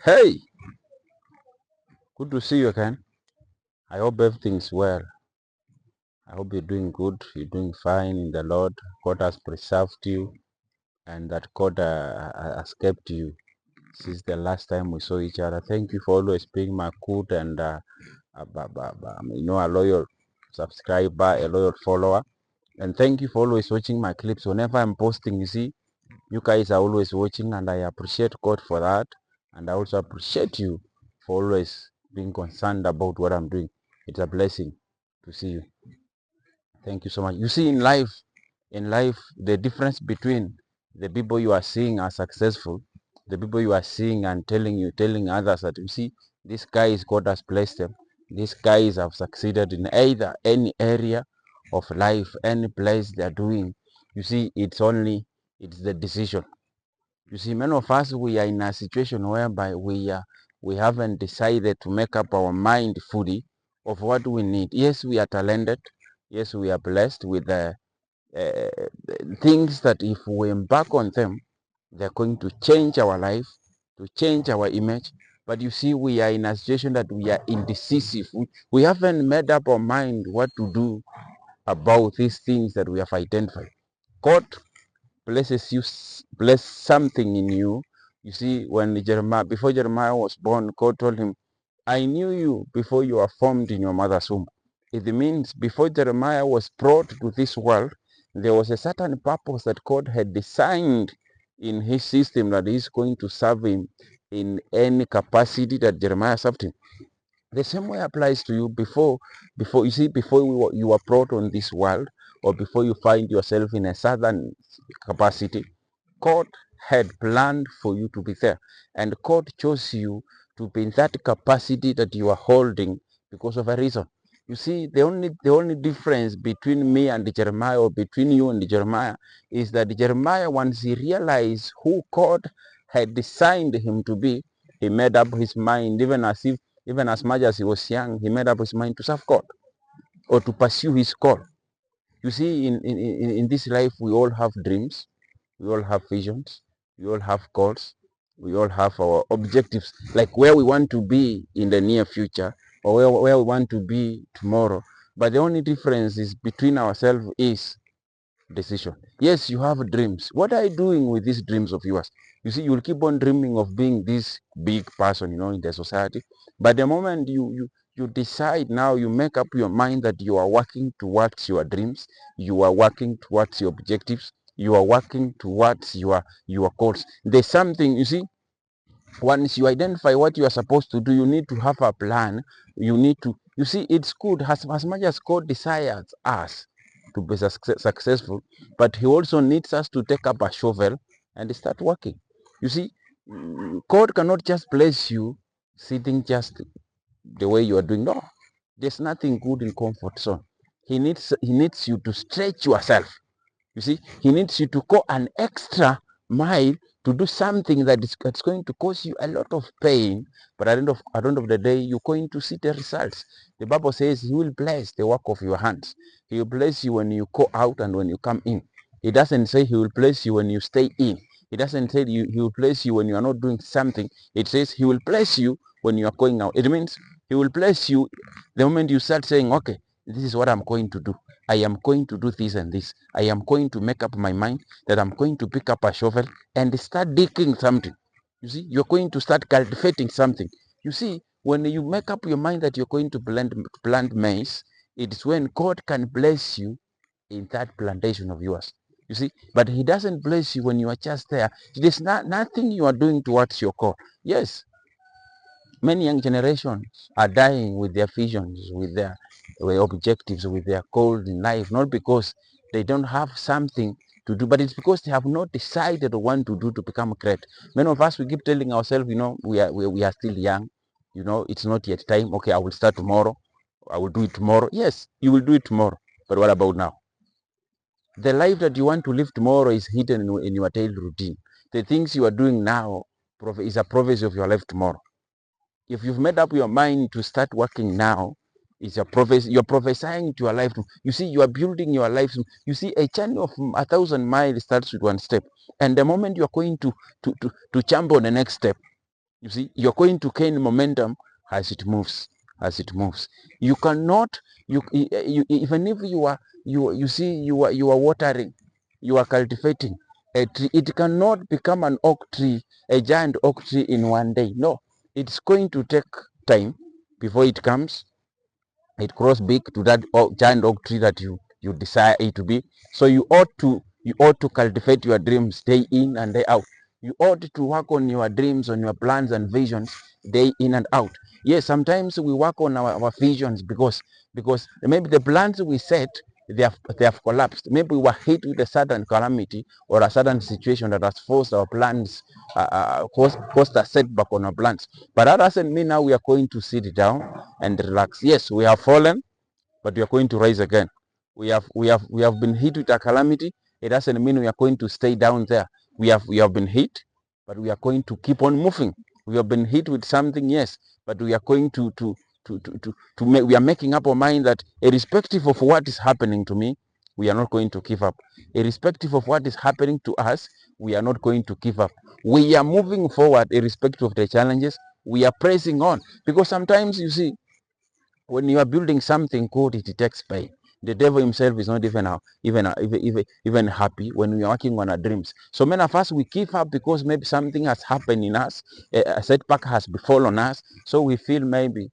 Hey, good to see you again. I hope everything's well. I hope you're doing good. You're doing fine in the Lord. God has preserved you, and that God has kept you since the last time we saw each other. Thank you for always being my good and a loyal subscriber, a loyal follower. And thank you for always watching my clips. Whenever I'm posting, you see, you guys are always watching, and I appreciate God for that. And I also appreciate you for always being concerned about what I'm doing. It's a blessing to see you. Thank you so much. You see, in life, the difference between the people you are seeing are successful, the people you are seeing and telling others that you see, these guys, God has blessed them. These guys have succeeded in either any area of life, any place they are doing. You see, it's the decision. You see, many of us, we are in a situation whereby we haven't decided to make up our mind fully of what we need. Yes, we are talented. Yes, we are blessed with the uh, things that if we embark on them, they're going to change our life, to change our image. But you see, we are in a situation that we are indecisive. We haven't made up our mind what to do about these things that we have identified. God blesses you, bless something in you. You see, when Jeremiah, before Jeremiah was born, God told him, I knew you before you were formed in your mother's womb. It means before Jeremiah was brought to this world, there was a certain purpose that God had designed in his system that he's going to serve him in any capacity that Jeremiah served him. The same way applies to you before you see, before you were brought on this world, or before you find yourself in a certain capacity. God had planned for you to be there, and God chose you to be in that capacity that you are holding because of a reason. You see, the only difference between me and Jeremiah, or between you and Jeremiah, is that Jeremiah, once he realized who God had designed him to be, he made up his mind, even as much as he was young, he made up his mind to serve God or to pursue his call. You see, in this life, we all have dreams, we all have visions, we all have goals, we all have our objectives, like where we want to be in the near future, or where we want to be tomorrow. But the only difference is between ourselves is decision. Yes, you have dreams. What are you doing with these dreams of yours? You see, you'll keep on dreaming of being this big person, in the society. But the moment you decide, now you make up your mind that you are working towards your dreams, you are working towards your objectives, you are working towards your goals. There's something, you see, once you identify what you are supposed to do, you need to have a plan. You see, it's good as much as God desires us to be successful, but he also needs us to take up a shovel and start working. You see, God cannot just bless you sitting just the way you are doing. No, there's nothing good in comfort zone. He needs you to stretch yourself. You see, he needs you to go an extra mile to do something that's going to cause you a lot of pain, but at the end of the day, you're going to see the results. The Bible says he will bless the work of your hands. He will bless you when you go out and when you come in. It doesn't say he will bless you when you stay in. It doesn't say he will bless you when you are not doing something. It says he will bless you when you are going out. It means he will bless you the moment you start saying, okay, this is what I'm going to do. I am going to do this and this. I am going to make up my mind that I'm going to pick up a shovel and start digging something. You see, you're going to start cultivating something. You see, when you make up your mind that you're going to plant maize, it is when God can bless you in that plantation of yours. You see, but he doesn't bless you when you are just there. There's nothing you are doing towards your call. Yes, many young generations are dying with their visions, with objectives, with their goals in life, not because they don't have something to do, but it's because they have not decided what to do to become great. Many of us, we keep telling ourselves, we are still young. It's not yet time. Okay, I will start tomorrow. I will do it tomorrow. Yes, you will do it tomorrow. But what about now? The life that you want to live tomorrow is hidden in your daily routine. The things you are doing now is a prophecy of your life tomorrow. If you've made up your mind to start working now, it's a prophecy. You're prophesying to your life. You see, you are building your life. You see, a journey of 1,000 miles starts with one step. And the moment you are going to jump on the next step, You see, you're going to gain momentum as it moves, as it moves. You cannot, even if you are watering, you are cultivating a tree, it cannot become an oak tree, a giant oak tree in one day. No, it's going to take time before it grows big to that giant oak tree that you desire it to be. So you ought to cultivate your dreams day in and day out. You ought to work on your dreams, on your plans and visions day in and out. Yes, sometimes we work on our visions because maybe the plans we set, they have collapsed. Maybe we were hit with a sudden calamity or a sudden situation that has forced our plans, caused a setback on our plans. But that doesn't mean now we are going to sit down and relax. Yes, we have fallen, but we are going to rise again. We have been hit with a calamity. It doesn't mean we are going to stay down there. We have been hit, but we are going to keep on moving. We have been hit with something, yes, but we are going to make, we are making up our mind that irrespective of what is happening to me, we are not going to give up. Irrespective of what is happening to us, we are not going to give up. We are moving forward irrespective of the challenges. We are pressing on, because sometimes you see, when you are building something good, it takes pain. The devil himself is not even happy when we are working on our dreams. So many of us, we give up because maybe something has happened in us, a setback has befallen us. So we feel maybe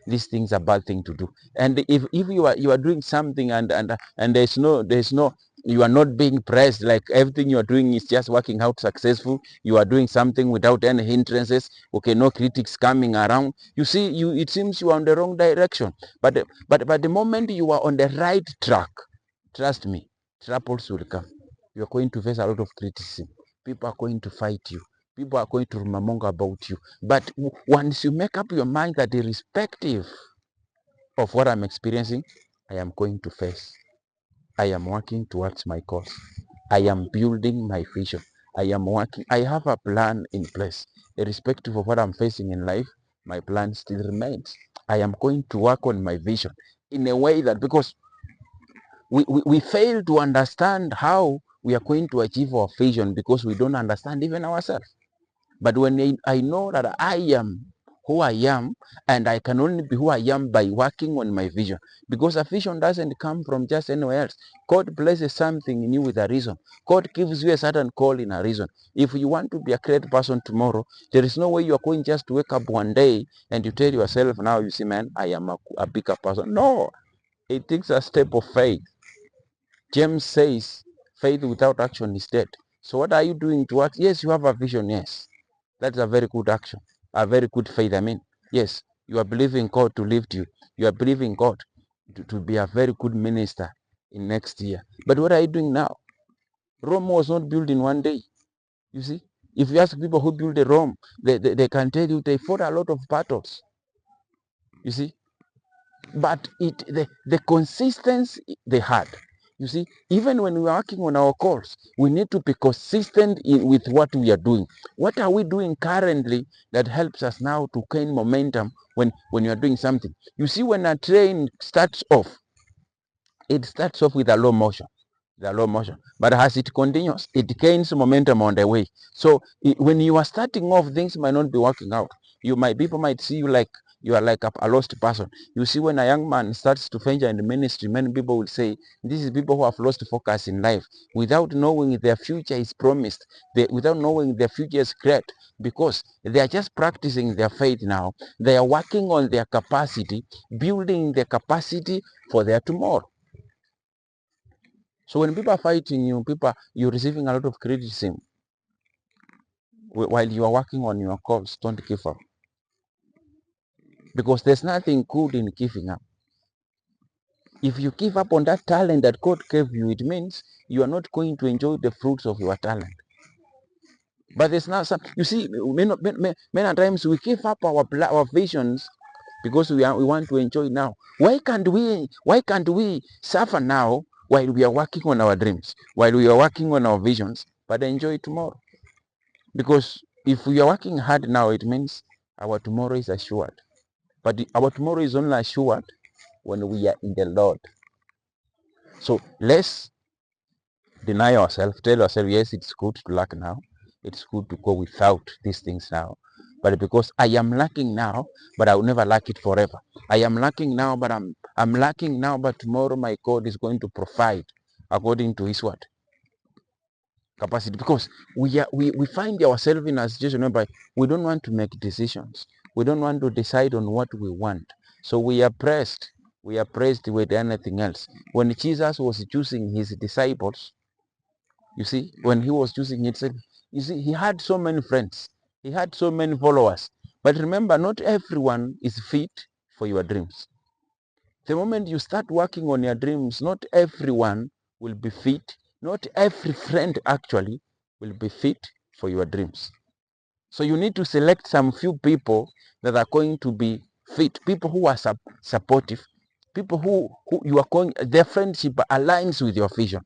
these things are bad thing to do. And if you are doing something, and there's no you are not being pressed, like everything you are doing is just working out successful. You are doing something without any hindrances. Okay, no critics coming around. You see, it seems you are on the wrong direction. But the moment you are on the right track, trust me, troubles will come. You are going to face a lot of criticism. People are going to fight you. People are going to murmur about you. But once you make up your mind that irrespective of what I'm experiencing, I am going to face. I am working towards my cause. I am building my vision. I am working. I have a plan in place. Irrespective of what I'm facing in life, my plan still remains. I am going to work on my vision in a way that, because we fail to understand how we are going to achieve our vision, because we don't understand even ourselves. But when I know that I am who I am, and I can only be who I am by working on my vision, because a vision doesn't come from just anywhere else. God places something in you with a reason. God gives you a certain call in a reason. If you want to be a great person tomorrow, there is no way you are going just to wake up one day and you tell yourself, now you see, man, I am a bigger person. No, it takes a step of faith. James says, faith without action is dead. So what are you doing to act? Yes, you have a vision, yes. That's a very good action, a very good faith. I mean, yes, you are believing God to lift you. You are believing God to be a very good minister in next year. But what are you doing now? Rome was not built in one day. You see, if you ask people who built the Rome, they can tell you they fought a lot of battles. You see, but the consistency they had. You see, even when we are working on our calls, we need to be consistent with what we are doing. What are we doing currently that helps us now to gain momentum when you are doing something? You see, when a train starts off, it starts off with a low motion, but as it continues, it gains momentum on the way. So when you are starting off, things might not be working out. People might see you like you are like a lost person. You see, when a young man starts to venture in the ministry, many people will say this is people who have lost focus in life, without knowing their future is promised, without knowing their future is great, because they are just practicing their faith now. They are working on their capacity, building their capacity for their tomorrow. So when people are fighting you, you're receiving a lot of criticism. While you are working on your cause, don't give up. Because there's nothing good in giving up. If you give up on that talent that God gave you, it means you are not going to enjoy the fruits of your talent. But there's not some, you see, many times we give up our visions because we want to enjoy now. Why can't we suffer now while we are working on our dreams, while we are working on our visions, but enjoy tomorrow? Because if we are working hard now, it means our tomorrow is assured. But our tomorrow is only assured when we are in the Lord. So let's deny ourselves, tell ourselves, yes, it's good to lack now, it's good to go without these things now. But because I am lacking now, but I will never lack it forever. I am lacking now, but I'm lacking now, but tomorrow my God is going to provide according to his word capacity. Because we find ourselves in a situation whereby we don't want to make decisions. We don't want to decide on what we want. So we are pressed. We are pressed with anything else. When Jesus was choosing his disciples, you see, when he was choosing it, you see, he had so many friends. He had so many followers. But remember, not everyone is fit for your dreams. The moment you start working on your dreams, not everyone will be fit. Not every friend actually will be fit for your dreams. So you need to select some few people that are going to be fit, people who are supportive, people who you are going, their friendship aligns with your vision.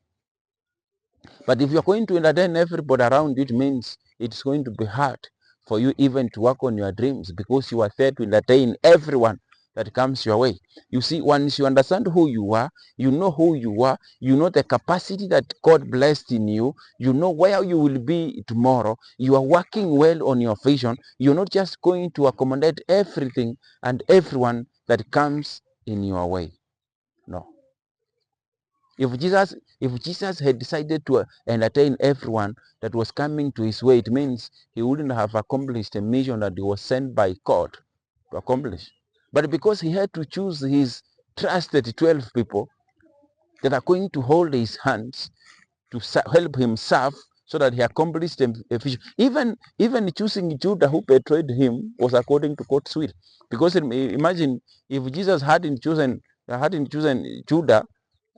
But if you're going to entertain everybody around you, it means it's going to be hard for you even to work on your dreams, because you are there to entertain everyone that comes your way. You see, once you understand who you are, you know who you are, you know the capacity that God blessed in you, you know where you will be tomorrow, you are working well on your vision, you're not just going to accommodate everything and everyone that comes in your way. No. If Jesus had decided to entertain everyone that was coming to his way, it means he wouldn't have accomplished a mission that he was sent by God to accomplish. But because he had to choose his trusted 12 people that are going to hold his hands to help him serve, so that he accomplished a vision. Even choosing Judah, who betrayed him, was according to God's will. Because imagine if Jesus hadn't chosen Judah,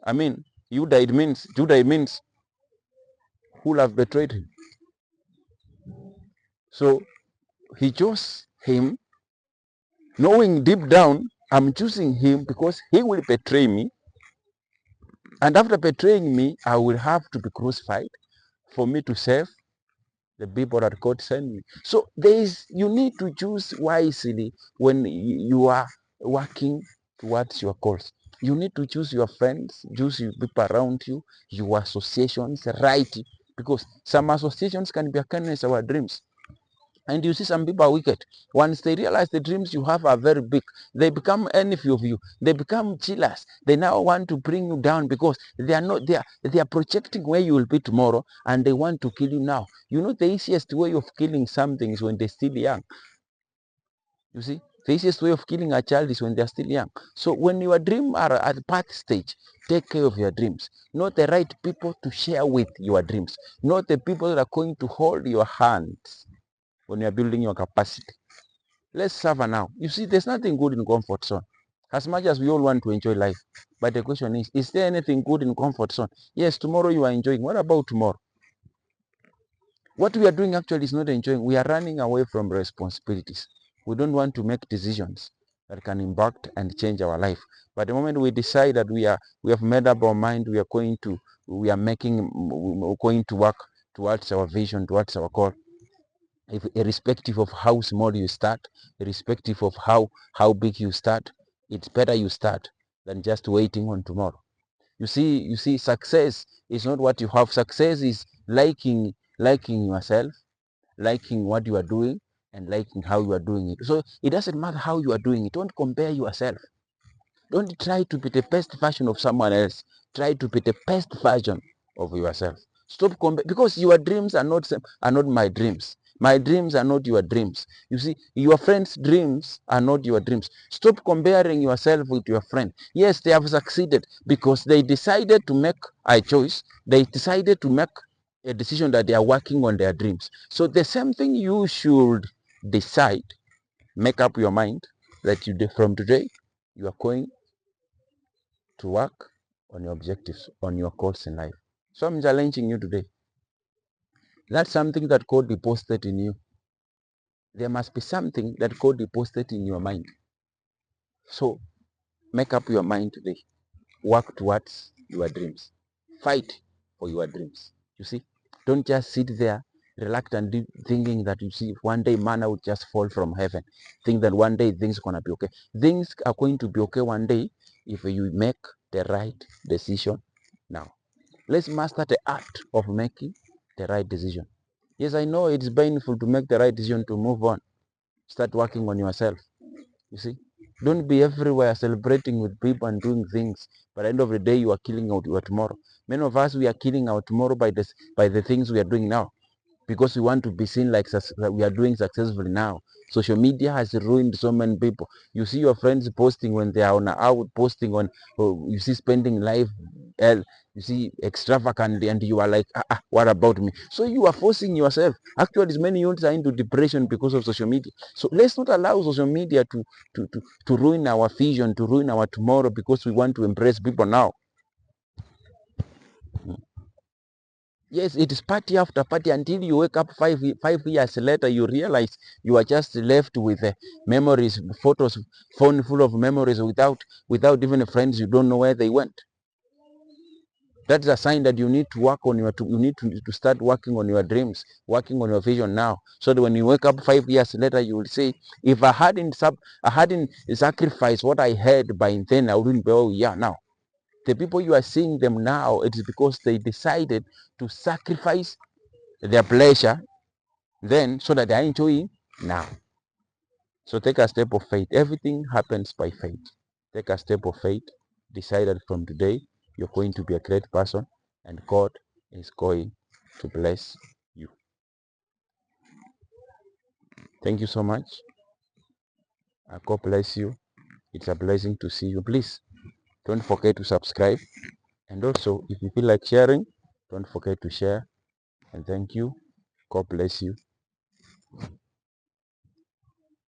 I mean, Judah, it means who have betrayed him. So he chose him, knowing deep down, I'm choosing him because he will betray me. And after betraying me, I will have to be crucified for me to save the people that God sent me. So you need to choose wisely when you are working towards your goals. You need to choose your friends, choose your people around you, your associations, right? Because some associations can be against our dreams. And you see some people are wicked. Once they realize the dreams you have are very big, they become envy of you. They become jealous. They now want to bring you down because they are projecting where you will be tomorrow, and they want to kill you now. You know, the easiest way of killing something is when they're still young. You see, the easiest way of killing a child is when they're still young. So when your dreams are at the birth stage, take care of your dreams. Not the right people to share with your dreams. Not the people that are going to hold your hands when you're building your capacity. Let's suffer now. You see, there's nothing good in comfort zone. As much as we all want to enjoy life. But the question is there anything good in comfort zone? Yes, tomorrow you are enjoying. What about tomorrow? What we are doing actually is not enjoying. We are running away from responsibilities. We don't want to make decisions that can impact and change our life. But the moment we decide that we have made up our mind, we're going to work towards our vision, towards our goal, irrespective of how small you start, irrespective of how big you start, it's better you start than just waiting on tomorrow. You see, success is not what you have. Success is liking yourself, liking what you are doing, and liking how you are doing it. So it doesn't matter how you are doing it. Don't compare yourself. Don't try to be the best version of someone else. Try to be the best version of yourself. Stop because your dreams are not my dreams. My dreams are not your dreams. You see, your friends' dreams are not your dreams. Stop comparing yourself with your friend. Yes, they have succeeded because they decided to make a choice. They decided to make a decision that they are working on their dreams. So the same thing you should decide. Make up your mind that from today you are going to work on your objectives, on your goals in life. So I'm challenging you today. That's something that God deposited in you. There must be something that God deposited in your mind. So make up your mind today. Work towards your dreams. Fight for your dreams. You see, don't just sit there reluctantly thinking that, you see, one day manna will just fall from heaven. Think that one day things are going to be okay. Things are going to be okay one day if you make the right decision now. Let's master the art of making the right decision. Yes, I know it's painful to make the right decision to move on. Start working on yourself. You see, don't be everywhere celebrating with people and doing things, but at the end of the day, you are killing out your tomorrow. Many of us, we are killing our tomorrow by the things we are doing now, because we want to be seen like that we are doing successfully now. Social media has ruined so many people. You see your friends posting when they are on out, posting on, you see spending life, you see extravagantly, and you are like, what about me? So you are forcing yourself. Actually, many youths are into depression because of social media. So let's not allow social media to ruin our vision, to ruin our tomorrow, because we want to impress people now. Yes, it is party after party until you wake up 5 years later. You realize you are just left with memories, photos, phone full of memories without even friends. You don't know where they went. That's a sign that you need to work on you need to start working on your dreams, working on your vision now, so that when you wake up 5 years later, you will say, if I hadn't sacrificed what I had by then, I wouldn't be where we are now. The people you are seeing them now, it is because they decided to sacrifice their pleasure then, so that they are enjoying now. So take a step of faith. Everything happens by faith. Take a step of faith. Decide that from today you're going to be a great person, and God is going to bless you. Thank you so much. God bless you. It's a blessing to see you. Please don't forget to subscribe, and also if you feel like sharing, don't forget to share. And thank you. God bless you.